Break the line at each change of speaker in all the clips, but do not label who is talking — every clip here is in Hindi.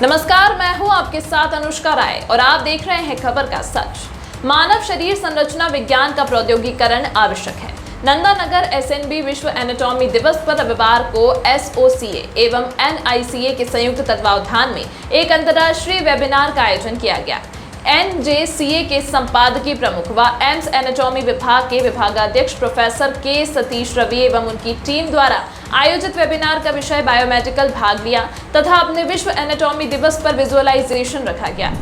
नमस्कार, मैं हूं आपके साथ अनुष्का राय और आप देख रहे हैं खबर का सच। मानव शरीर संरचना विज्ञान का प्रौद्योगिकीकरण आवश्यक है। नंदानगर एसएनबी विश्व एनाटॉमी दिवस पर रविवार को एसओसीए एवं एनआईसीए के संयुक्त तत्वावधान में एक अंतर्राष्ट्रीय वेबिनार का आयोजन किया गया। एनजेसीए के संपादकीय प्रमुख व एम्स एनाटॉमी विभाग के विभागाध्यक्ष प्रोफेसर के सतीश रवि एवं उनकी टीम द्वारा आयोजित वेबिनार का विषय बायोमेडिकल भाग लिया तथा अपने विश्व एनाटॉमी दिवस पर विजुअलाइजेशन रखा गया।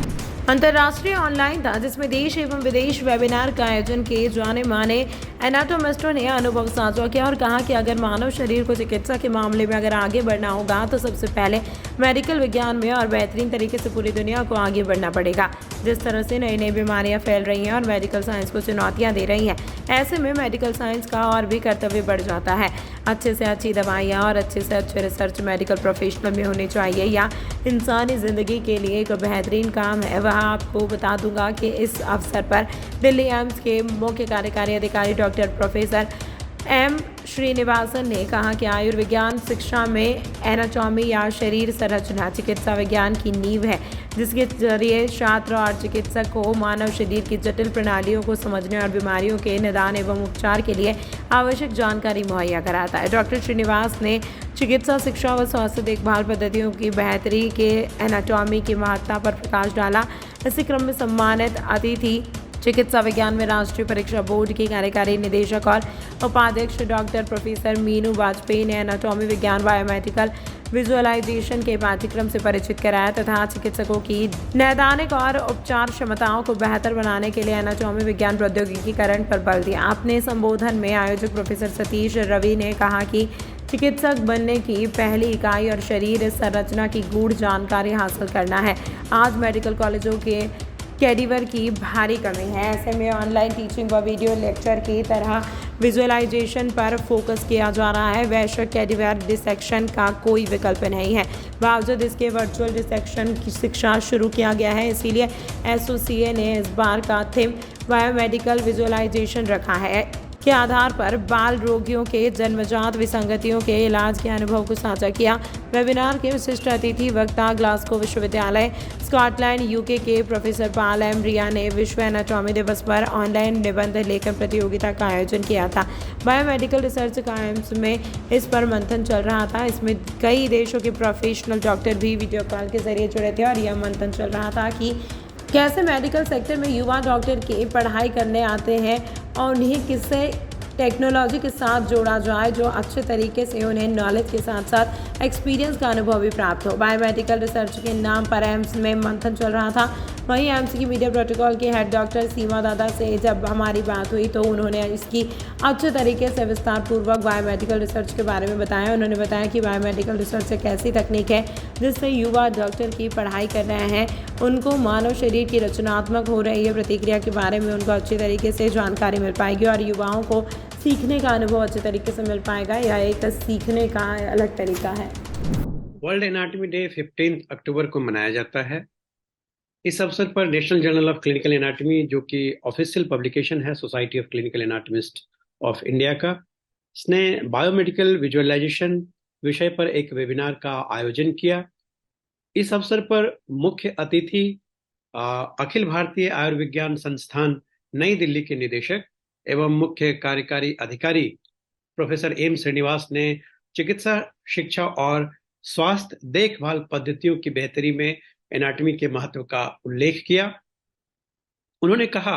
अंतर्राष्ट्रीय ऑनलाइन था जिसमें देश एवं विदेश वेबिनार का आयोजन किए जाने माने एनाटोमिस्टों ने अनुभव साझा किया और कहा कि अगर मानव शरीर को चिकित्सा के मामले में अगर आगे बढ़ना होगा तो सबसे पहले मेडिकल विज्ञान में और बेहतरीन तरीके से पूरी दुनिया को आगे बढ़ना पड़ेगा। जिस तरह से नई नई बीमारियां फैल रही हैं और मेडिकल साइंस को चुनौतियां दे रही हैं, ऐसे में मेडिकल साइंस का और भी कर्तव्य बढ़ जाता है। अच्छे से अच्छी दवाइयाँ और अच्छे से अच्छे रिसर्च मेडिकल प्रोफेशनल में होनी चाहिए या इंसानी ज़िंदगी के लिए एक बेहतरीन काम है। वह आपको बता दूंगा कि इस अवसर पर दिल्ली एम्स के मुख्य कार्यकारी अधिकारी डॉक्टर प्रोफेसर एम श्रीनिवासन ने कहा कि आयुर्विज्ञान शिक्षा में एनाटॉमी या शरीर संरचना चिकित्सा विज्ञान की नींव है, जिसके जरिए छात्र और चिकित्सक को मानव शरीर की जटिल प्रणालियों को समझने और बीमारियों के निदान एवं उपचार के लिए आवश्यक जानकारी मुहैया कराता है। डॉक्टर श्रीनिवास ने चिकित्सा शिक्षा व स्वास्थ्य देखभाल पद्धतियों की बेहतरी के एनाटॉमी की महत्ता पर प्रकाश डाला। इसी क्रम में सम्मानित अतिथि चिकित्सा विज्ञान में राष्ट्रीय परीक्षा बोर्ड की कार्यकारी निदेशक और उपाध्यक्ष डॉक्टर प्रोफेसर मीनू वाजपेयी ने एनाटॉमी विज्ञान बायोमेडिकल विजुअलाइजेशन के पाठ्यक्रम से परिचित कराया तथा चिकित्सकों की नैदानिक और उपचार क्षमताओं को बेहतर बनाने के लिए एनाटॉमी विज्ञान प्रौद्योगिकीकरण पर बल दिया। अपने संबोधन में आयोजक प्रोफेसर सतीश रवि ने कहा कि चिकित्सक बनने की पहली इकाई और शरीर संरचना की गूढ़ जानकारी हासिल करना है। आज मेडिकल कॉलेजों के कैडिवर की भारी कमी है, ऐसे में ऑनलाइन टीचिंग व वीडियो लेक्चर की तरह विजुअलाइजेशन पर फोकस किया जा रहा है। वैश्विक कैडिवर डिसेक्शन का कोई विकल्प नहीं है, बावजूद इसके वर्चुअल डिसेक्शन की शिक्षा शुरू किया गया है। इसीलिए एसओसीए ने इस बार का थीम बायोमेडिकल विजुअलाइजेशन रखा है के आधार पर बाल रोगियों के जन्मजात विसंगतियों के इलाज के अनुभव को साझा किया। वेबिनार के विशिष्ट अतिथि वक्ता ग्लासगो विश्वविद्यालय स्कॉटलैंड यूके के प्रोफेसर पॉल एम रिया ने विश्व एनाटॉमी दिवस पर ऑनलाइन निबंध लेखन प्रतियोगिता का आयोजन किया था। बायोमेडिकल रिसर्च कायम्स में इस पर मंथन चल रहा था। इसमें कई देशों के प्रोफेशनल डॉक्टर भी वीडियो कॉल के जरिए जुड़े थे और यह मंथन चल रहा था कि कैसे मेडिकल सेक्टर में युवा डॉक्टर की पढ़ाई करने आते हैं और उन्हें किससे टेक्नोलॉजी के साथ जोड़ा जाए जो अच्छे तरीके से उन्हें नॉलेज के साथ साथ एक्सपीरियंस का अनुभव भी प्राप्त हो। बायोमेडिकल रिसर्च के नाम पर एम्स में मंथन चल रहा था। वहीं एम्स की मीडिया प्रोटोकॉल के हेड डॉक्टर सीमा दादा से जब हमारी बात हुई तो उन्होंने इसकी अच्छे तरीके से विस्तार पूर्वक बायोमेडिकल रिसर्च के बारे में बताया। उन्होंने बताया कि बायोमेडिकल रिसर्च एक ऐसी तकनीक है जिससे युवा डॉक्टर की पढ़ाई कर रहे हैं उनको मानव शरीर की रचनात्मक हो रही है प्रतिक्रिया के बारे में उनको अच्छी तरीके से जानकारी मिल पाएगी और युवाओं को सीखने का अनुभव अच्छे तरीके से मिल पाएगा। यह एक सीखने का अलग तरीका है।
वर्ल्ड एनाटॉमी डे 15 अक्टूबर को मनाया जाता है। इस अवसर पर national journal of clinical anatomy, जो कि ऑफिशियल पब्लिकेशन है society of clinical anatomist of India का, इसने बायोमेडिकल विजुअलाइजेशन विषय पर एक वेबिनार का आयोजन किया। इस अवसर पर मुख्य अतिथि अखिल भारतीय आयुर्विज्ञान संस्थान नई दिल्ली के निदेशक एवं मुख्य कार्यकारी अधिकारी प्रोफेसर एम श्रीनिवास ने चिकित्सा शिक्षा और स्वास्थ्य देखभाल पद्धतियों की बेहतरी में एनाटॉमी के महत्व का उल्लेख किया। उन्होंने कहा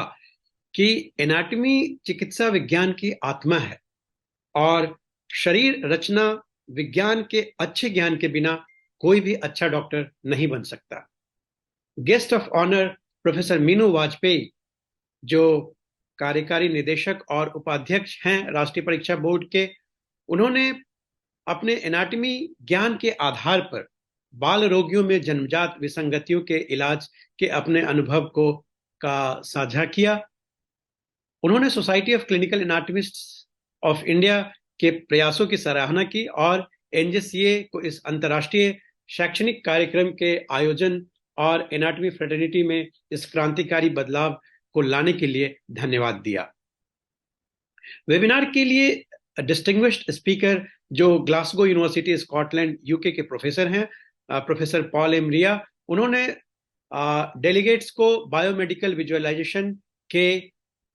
कि एनाटॉमी चिकित्सा विज्ञान की आत्मा है और शरीर रचना विज्ञान के अच्छे ज्ञान के बिना कोई भी अच्छा डॉक्टर नहीं बन सकता। Guest of honour professor Meenu Vajpayee, जो कार्यकारी निदेशक और उपाध्यक्ष हैं राष्ट्रीय परीक्षा बोर्ड के, उन्होंने अपने एनाटॉमी ज्ञान के आधार पर बाल रोगियों में जन्मजात विसंगतियों के इलाज के अपने अनुभव को साझा किया। उन्होंने society of clinical anatomists of India के प्रयासों की सराहना की और एनजेसीए को इस अंतर्राष्ट्रीय शैक्षणिक कार्यक्रम के आयोजन और एनाटॉमी फ्रेटर्निटी में इस क्रांतिकारी बदलाव को लाने के लिए धन्यवाद दिया। वेबिनार के लिए डिस्टिंग्विश्ड स्पीकर जो ग्लासगो यूनिवर्सिटी स्कॉटलैंड यूके के प्रोफेसर हैं, प्रोफेसर पॉल एम रिया, उन्होंने डेलीगेट्स को बायोमेडिकल विजुअलाइजेशन के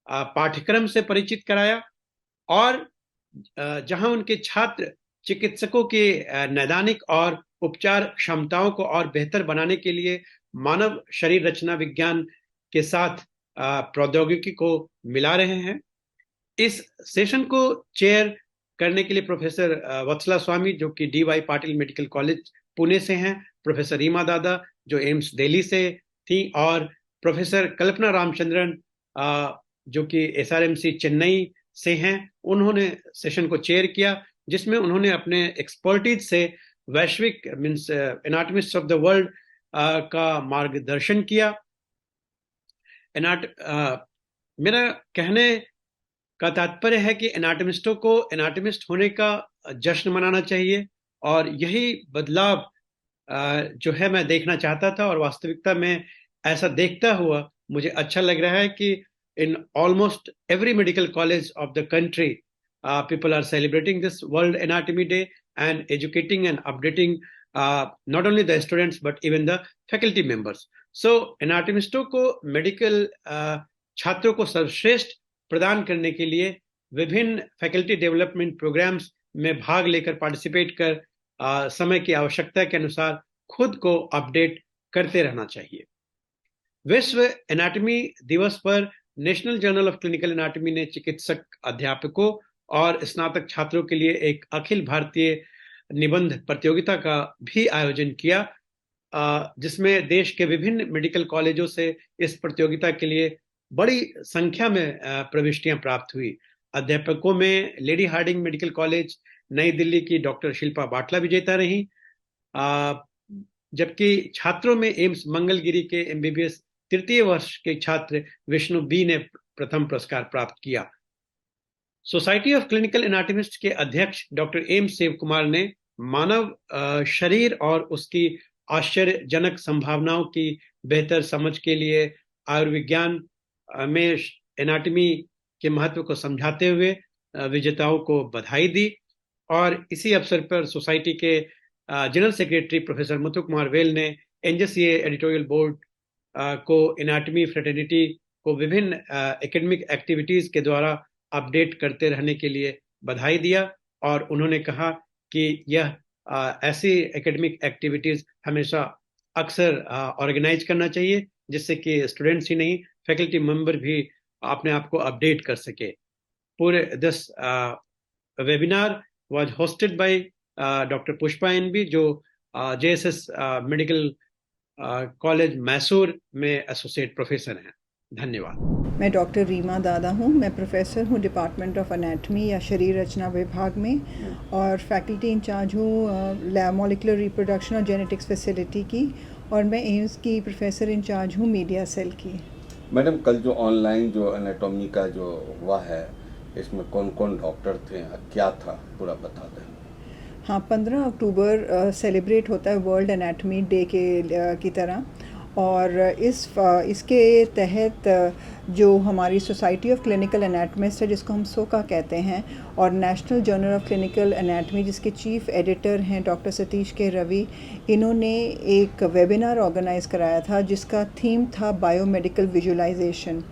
पाठ्यक्रम से परिचित कराया और जहां उनके छात्र चिकित्सकों के नैदानिक और उपचार क्षमताओं को और बेहतर बनाने के लिए मानव शरीर रचना विज्ञान के साथ प्रौद्योगिकी को मिला रहे हैं। इस सेशन को चेयर करने के लिए प्रोफेसर वत्सला स्वामी जो कि DY Patil medical college Pune से हैं, प्रोफेसर रीमा दादा जो एम्स दिल्ली से थी और प्रोफेसर कल्पना रामचंद्रन जो कि SRMC चेन्नई से हैं, उन्होंने सेशन को चेयर किया जिसमें उन्होंने अपने एक्सपर्टीज से वैश्विक मींस एनाटॉमिस्ट ऑफ द वर्ल्ड का मार्गदर्शन किया। मेरा कहने का तात्पर्य है कि एनाटॉमिस्टों को एनाटॉमिस्ट होने का जश्न मनाना चाहिए और यही बदलाव जो है मैं देखना चाहता था और वास्तविकता में ऐसा देखता हुआ मुझे अच्छा लग रहा है कि in almost every medical college of the country, people are celebrating this World Anatomy Day and educating and updating not only the students but even the faculty members. So, anatomists को medical छात्रों को सर्वश्रेष्ठ प्रदान करने के लिए विभिन्न फैकल्टी डेवलपमेंट प्रोग्राम्स में भाग लेकर पार्टिसिपेट कर समय की आवश्यकता के अनुसार खुद को अपडेट करते रहना चाहिए। विश्व एनाटॉमी दिवस पर national journal of clinical anatomy ने चिकित्सक अध्यापकों और स्नातक छात्रों के लिए एक अखिल भारतीय निबंध प्रतियोगिता का भी आयोजन किया जिसमें देश के विभिन्न मेडिकल कॉलेजों से इस प्रतियोगिता के लिए बड़ी संख्या में प्रविष्टियां प्राप्त हुई। अध्यापकों में लेडी हार्डिंग मेडिकल कॉलेज नई दिल्ली की डॉक्टर शिल्पा बाटला विजेता रही, जबकि छात्रों में एम्स मंगलगिरी के MBBS तृतीय वर्ष के छात्र विष्णु बी ने प्रथम पुरस्कार प्राप्त किया। सोसाइटी ऑफ क्लिनिकल एनाटॉमिस्ट के अध्यक्ष डॉक्टर एम शिव कुमार ने मानव शरीर और उसकी आश्चर्यजनक संभावनाओं की बेहतर समझ के लिए आयुर्विज्ञान में एनाटॉमी के महत्व को समझाते हुए विजेताओं को बधाई दी और इसी अवसर पर सोसाइटी के general secretary professor Muthu Kumar well ने NJCA एडिटोरियल बोर्ड को एनाटॉमी फ्रेटर्निटी को विभिन्न एकेडमिक एक्टिविटीज के द्वारा अपडेट करते रहने के लिए बधाई दिया और उन्होंने कहा कि यह ऐसी एकेडमिक एक्टिविटीज हमेशा अक्सर ऑर्गेनाइज करना चाहिए जिससे कि स्टूडेंट्स ही नहीं फैकल्टी मेंबर भी अपने आप को अपडेट कर सके। पूरे this webinar was hosted by doctor Pushpa NB जो JSS मेडिकल कॉलेज मैसूर में एसोसिएट प्रोफेसर हैं। धन्यवाद।
मैं डॉक्टर रीमा दादा हूँ। मैं प्रोफेसर हूँ डिपार्टमेंट ऑफ एनाटॉमी या शरीर रचना विभाग में और फैकल्टी इंचार्ज हूँ लैब मॉलिक्यूलर रिप्रोडक्शन और जेनेटिक्स फैसिलिटी की और मैं एम्स की प्रोफेसर इंचार्ज हूँ मीडिया सेल की।
मैडम कल जो ऑनलाइन जो एनाटॉमी का जो हुआ है इसमें कौन कौन डॉक्टर थे, क्या था, पूरा बता दें।
हाँ, 15 अक्टूबर सेलिब्रेट होता है वर्ल्ड एनाटॉमी डे की तरह और इसके तहत जो हमारी सोसाइटी ऑफ क्लिनिकल एनाटॉमिस्ट है जिसको हम सोका कहते हैं और national journal of clinical anatomy जिसके चीफ एडिटर हैं डॉक्टर सतीश के रवि, इन्होंने एक वेबिनार ऑर्गेनाइज कराया था जिसका थीम था बायोमेडिकल विजुअलाइजेशन।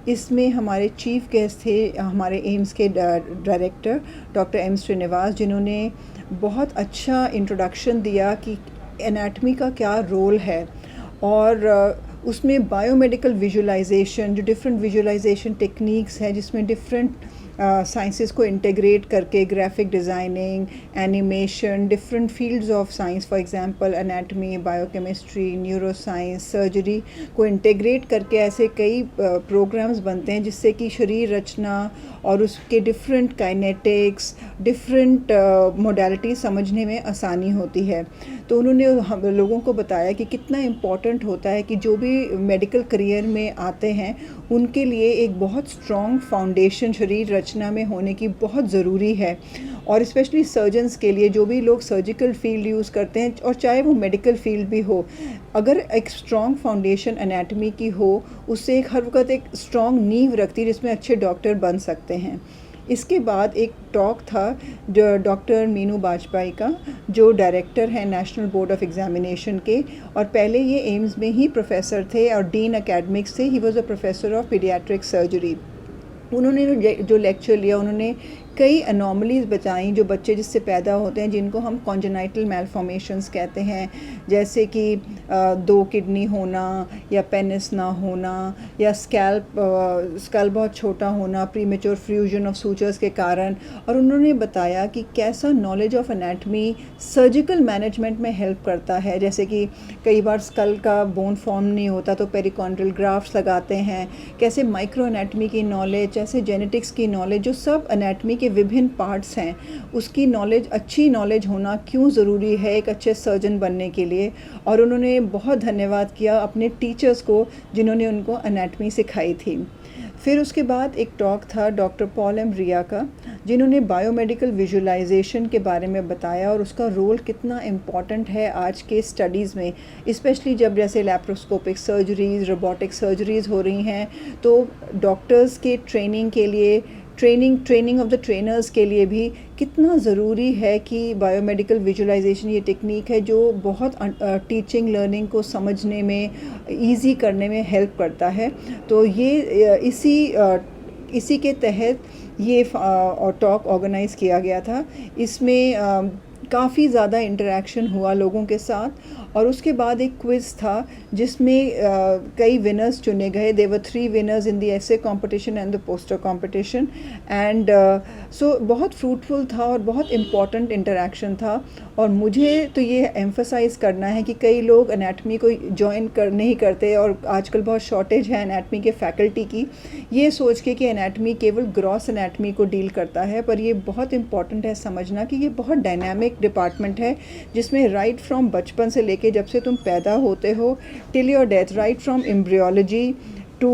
इसमें हमारे चीफ गेस्ट थे हमारे एम्स के डायरेक्टर डॉक्टर M श्रीनिवास, जिन्होंने बहुत अच्छा इंट्रोडक्शन दिया कि एनाटॉमी का क्या रोल है और उसमें बायोमेडिकल विजुअलाइजेशन जो डिफरेंट विजुअलाइजेशन टेक्निक्स हैं जिसमें डिफरेंट साइंसेस को इंटीग्रेट करके graphic designing, animation, different fields of science for example anatomy, biochemistry, neuroscience, surgery को इंटीग्रेट करके ऐसे कई प्रोग्राम्स बनते हैं जिससे कि शरीर रचना और उसके डिफरेंट काइनेटिक्स, डिफरेंट मोडालिटी समझने में आसानी होती है। तो उन्होंने हम लोगों को बताया कि कितना इम्पॉर्टेंट होता है कि जो भी मेडिकल करियर में आते हैं उनके लिए एक बहुत स्ट्रॉन्ग फाउंडेशन शरीर रचना में होने की बहुत ज़रूरी है और स्पेशली सर्जन्स के लिए जो भी लोग सर्जिकल फील्ड यूज़ करते हैं और चाहे वो मेडिकल फील्ड भी हो, अगर एक स्ट्रॉन्ग फाउंडेशन एनाटॉमी की हो उससे एक हर वक्त एक स्ट्रॉन्ग नींव रखती है जिसमें अच्छे डॉक्टर बन सकते हैं। इसके बाद एक टॉक था जो डॉक्टर मीनू बाजपेयी का, जो डायरेक्टर हैं नेशनल बोर्ड ऑफ एग्जामिनेशन के, और पहले ये एम्स में ही प्रोफेसर थे और डीन एकेडमिक्स थे। He was a professor of paediatric surgery. उन्होंने जो लेक्चर लिया, उन्होंने कई अनोमलीज़ बताई जो बच्चे जिससे पैदा होते हैं, जिनको हम कॉन्जेनाइटल मैलफॉर्मेशंस कहते हैं, जैसे कि 2 किडनी होना या पेनिस ना होना या स्कैल्प बहुत छोटा होना, प्रीमेच्योर फ्यूजन ऑफ सूचर्स के कारण। और उन्होंने बताया कि कैसा knowledge of anatomy surgical management में हेल्प करता है। जैसे कि कई बार स्कल का बोन फॉर्म नहीं होता तो पेरिकॉन्ड्रियल ग्राफ्ट्स लगाते हैं, कैसे माइक्रो एनाटमी की नॉलेज, जैसे जेनेटिक्स की नॉलेज, जो सब एनाटमी के विभिन्न पार्ट्स हैं, उसकी नॉलेज, अच्छी नॉलेज होना क्यों ज़रूरी है एक अच्छे सर्जन बनने के लिए। और उन्होंने बहुत धन्यवाद किया अपने टीचर्स को जिन्होंने उनको एनाटमी सिखाई थी। फिर उसके बाद एक टॉक था डॉक्टर पॉल एम रिया का, जिन्होंने बायोमेडिकल विजुअलाइजेशन के बारे में बताया और उसका रोल कितना इम्पॉर्टेंट है आज के स्टडीज़ में, स्पेशली जब जैसे लैप्रोस्कोपिक सर्जरीज़, रोबोटिक सर्जरीज़ हो रही हैं, तो डॉक्टर्स के ट्रेनिंग के लिए, ट्रेनिंग ऑफ द ट्रेनर्स के लिए भी कितना ज़रूरी है कि बायोमेडिकल विजुअलाइजेशन ये टेक्निक है जो बहुत टीचिंग लर्निंग को समझने में, इजी करने में हेल्प करता है। तो ये इसी के तहत ये टॉक ऑर्गेनाइज़ किया गया था। इसमें काफ़ी ज़्यादा इंटरेक्शन हुआ लोगों के साथ। और उसके बाद एक क्विज़ था जिसमें कई विनर्स चुने गए। There were 3 winners in the essay competition and the poster competition, and so बहुत फ्रूटफुल था और बहुत इम्पॉर्टेंट इंटरेक्शन था। और मुझे तो ये एम्फसाइज़ करना है कि कई लोग एनाटमी को ज्वाइन नहीं करते, और आजकल बहुत शॉर्टेज है एनाटमी के फैकल्टी की, ये सोच के कि एनाटमी केवल ग्रॉस एनाटमी को डील करता है। पर ये बहुत इम्पॉर्टेंट है समझना कि ये बहुत डायनामिक डिपार्टमेंट है, जिसमें राइट फ्रॉम बचपन से लेके जब से तुम पैदा होते हो till your death, right from embryology to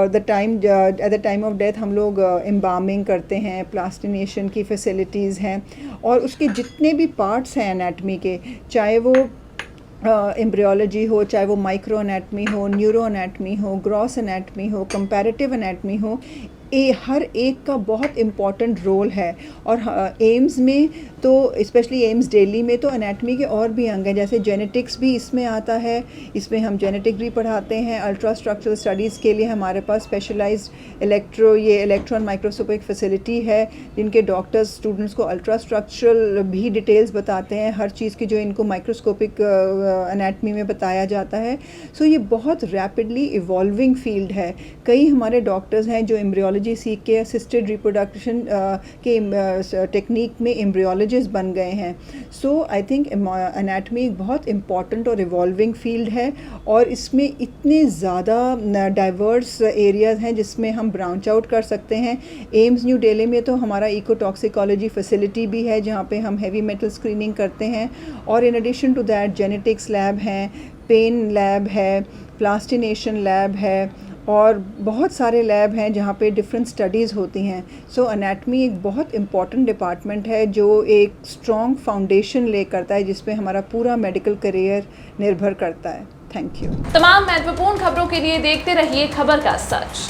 the time, at the time of death हम लोग एम्बामिंग करते हैं, प्लास्टिनेशन की फैसिलिटीज़ हैं, और उसके जितने भी पार्ट्स हैं एनाटमी के, चाहे वो एम्ब्रियोलॉजी हो, चाहे वो माइक्रो एनाटमी हो, न्यूरो एनाटमी हो, ग्रॉस एनाटमी हो, कंपैरेटिव एनाटमी हो, हर एक का बहुत इम्पॉर्टेंट रोल है। और एम्स में तो, स्पेशली एम्स दिल्ली में तो एनाटमी के और भी अंग हैं, जैसे जेनेटिक्स भी इसमें आता है, इसमें हम जेनेटिक भी पढ़ाते हैं। अल्ट्रा स्ट्रक्चरल स्टडीज़ के लिए हमारे पास स्पेशलाइज्ड इलेक्ट्रॉन माइक्रोस्कोपिक फैसिलिटी है, जिनके डॉक्टर्स स्टूडेंट्स को अल्ट्रा स्ट्रक्चरल भी डिटेल्स बताते हैं, हर चीज़ की जो इनको माइक्रोस्कोपिक एनाटमी में बताया जाता है। सो ये बहुत रैपिडली इवॉल्विंग फील्ड है। कई हमारे डॉक्टर्स हैं जो एम्ब्रियोलॉजी सीख के असिस्टेड रिप्रोडक्शन के टेक्निक में एम्ब्रियोलॉजिस्ट बन गए हैं। सो आई थिंक एनाटमी एक बहुत इम्पॉर्टेंट और इवॉल्विंग फील्ड है, और इसमें इतने ज़्यादा डाइवर्स एरियाज़ हैं जिसमें हम ब्रांच आउट कर सकते हैं। एम्स न्यू दिल्ली में तो हमारा इकोटॉक्सिकोलॉजी फैसिलिटी भी है, जहाँ पे हम हैवी मेटल स्क्रीनिंग करते हैं, और in addition to that genetics lab हैं, पेन लैब है, प्लास्टिनेशन लैब है, और बहुत सारे लैब हैं जहाँ पे डिफरेंट स्टडीज़ होती हैं। सो एनाटमी एक बहुत इम्पॉर्टेंट डिपार्टमेंट है जो एक स्ट्रॉन्ग फाउंडेशन ले करता है, जिस पे हमारा पूरा मेडिकल करियर निर्भर करता है। Thank you.
तमाम महत्वपूर्ण खबरों के लिए देखते रहिए खबर का सच।